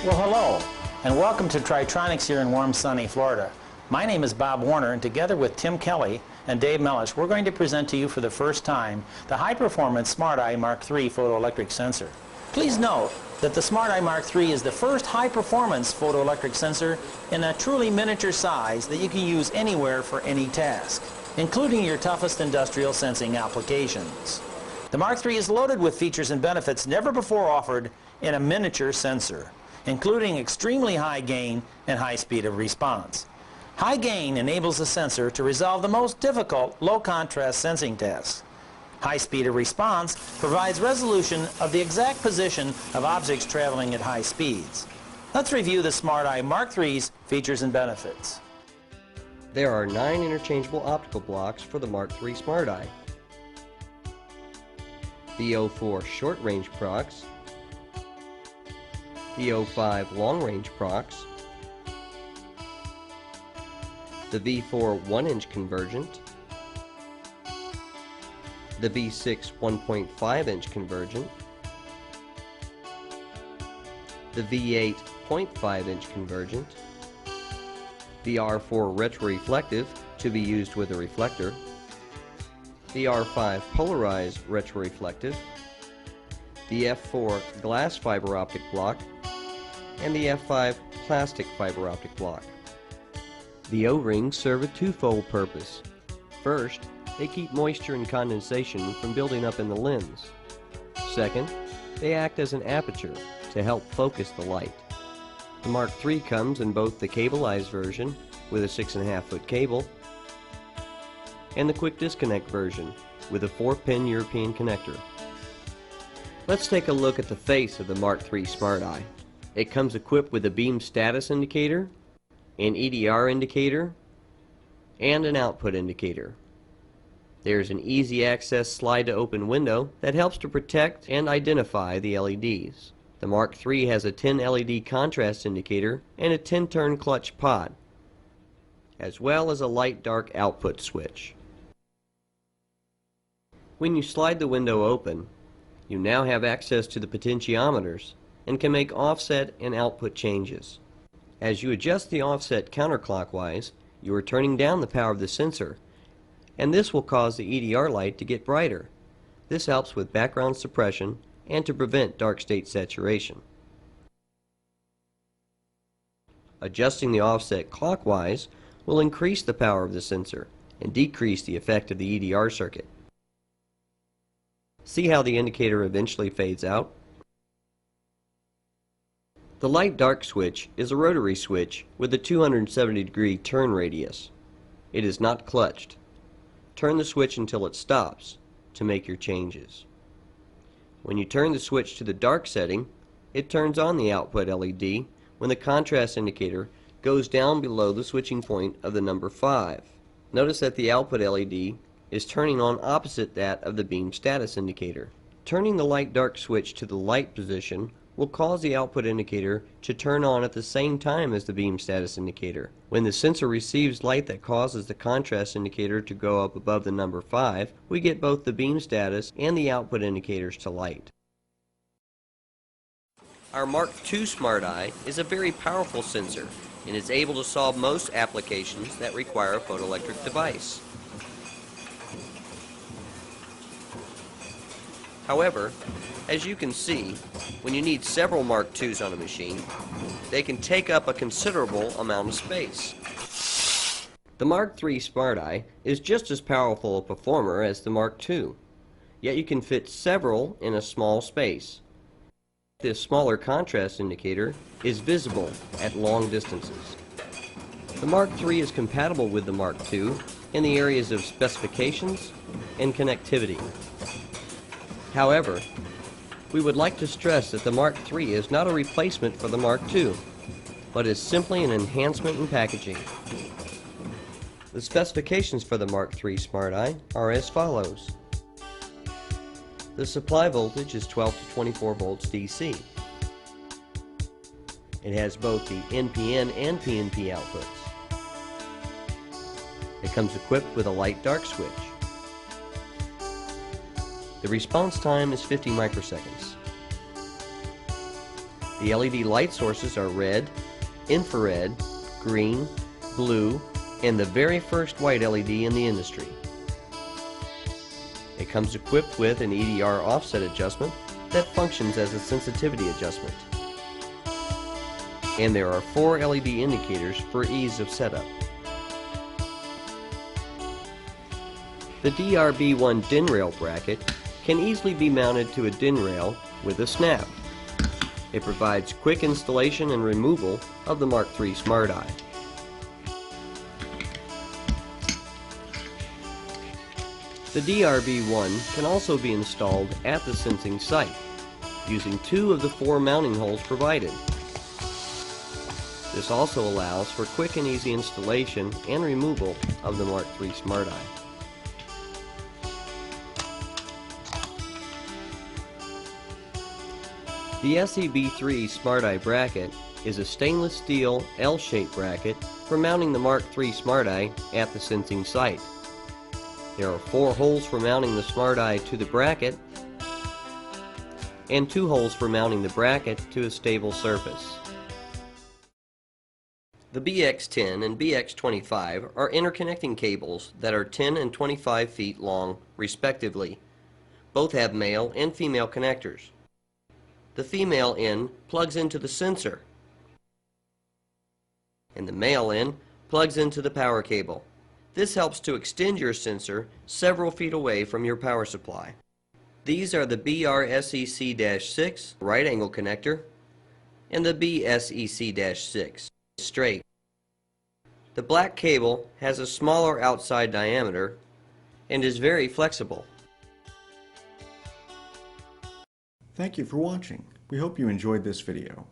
Well, hello, and welcome to Tri-Tronics here in warm, sunny Florida. My name is Bob Warner, and together with Tim Kelly and Dave Mellish, we're going to present to you for the first time the high-performance SMARTEYE Mark III photoelectric sensor. Please note that the SMARTEYE Mark III is the first high-performance photoelectric sensor in a truly miniature size that you can use anywhere for any task, including your toughest industrial sensing applications. The Mark III is loaded with features and benefits never before offered in a miniature sensor, including extremely high gain and high speed of response. High gain enables the sensor to resolve the most difficult low-contrast sensing tasks. High speed of response provides resolution of the exact position of objects traveling at high speeds. Let's review the SMARTEYE Mark III's features and benefits. There are 9 interchangeable optical blocks for the Mark III SMARTEYE. The 04 short-range procs, the 05 long-range procs, the V4 1-inch convergent, the V6 1.5-inch convergent, the V8 0.5-inch convergent, the R4 retroreflective to be used with a reflector, the R5 polarized retroreflective, the F4 glass fiber optic block, and the F5 plastic fiber optic block. The O-rings serve a twofold purpose. First, they keep moisture and condensation from building up in the lens. Second, they act as an aperture to help focus the light. The Mark III comes in both the cableized version with a 6.5-foot cable and the quick disconnect version with a 4-pin European connector. Let's take a look at the face of the Mark III SMARTEYE. It comes equipped with a beam status indicator, an EDR indicator, and an output indicator. There's an easy access slide to open window that helps to protect and identify the LEDs. The Mark III has a 10 LED contrast indicator and a 10-turn clutch pod, as well as a light-dark output switch. When you slide the window open, you now have access to the potentiometers and can make offset and output changes. As you adjust the offset counterclockwise, you are turning down the power of the sensor, and this will cause the EDR light to get brighter. This helps with background suppression and to prevent dark state saturation. Adjusting the offset clockwise will increase the power of the sensor and decrease the effect of the EDR circuit. See how the indicator eventually fades out? The light-dark switch is a rotary switch with a 270-degree turn radius. It is not clutched. Turn the switch until it stops to make your changes. When you turn the switch to the dark setting, it turns on the output LED when the contrast indicator goes down below the switching point of the number 5. Notice that the output LED is turning on opposite that of the beam status indicator. Turning the light-dark switch to the light position will cause the output indicator to turn on at the same time as the beam status indicator. When the sensor receives light that causes the contrast indicator to go up above the number 5, we get both the beam status and the output indicators to light. Our Mark II SMARTEYE is a very powerful sensor and is able to solve most applications that require a photoelectric device. However, as you can see, when you need several Mark IIs on a machine, they can take up a considerable amount of space. The Mark III SMARTEYE is just as powerful a performer as the Mark II, yet you can fit several in a small space. This smaller contrast indicator is visible at long distances. The Mark III is compatible with the Mark II in the areas of specifications and connectivity. However, we would like to stress that the Mark III is not a replacement for the Mark II, but is simply an enhancement in packaging. The specifications for the Mark III SMARTEYE are as follows. The supply voltage is 12 to 24 volts DC. It has both the NPN and PNP outputs. It comes equipped with a light-dark switch. The response time is 50 microseconds. The LED light sources are red, infrared, green, blue, and the very first white LED in the industry. It comes equipped with an EDR offset adjustment that functions as a sensitivity adjustment. And there are 4 LED indicators for ease of setup. The DRB1 DIN rail bracket can easily be mounted to a DIN rail with a snap. It provides quick installation and removal of the Mark III SMARTEYE. The DRB1 can also be installed at the sensing site, using 2 of the 4 mounting holes provided. This also allows for quick and easy installation and removal of the Mark III SMARTEYE. The SEB3 SMARTEYE bracket is a stainless steel L-shaped bracket for mounting the Mark III SMARTEYE at the sensing site. There are 4 holes for mounting the SMARTEYE to the bracket and 2 holes for mounting the bracket to a stable surface. The BX10 and BX25 are interconnecting cables that are 10 and 25 feet long, respectively. Both have male and female connectors. The female end plugs into the sensor, and the male end plugs into the power cable. This helps to extend your sensor several feet away from your power supply. These are the BRSEC-6 right angle connector and the BSEC-6 straight. The black cable has a smaller outside diameter and is very flexible. Thank you for watching. We hope you enjoyed this video.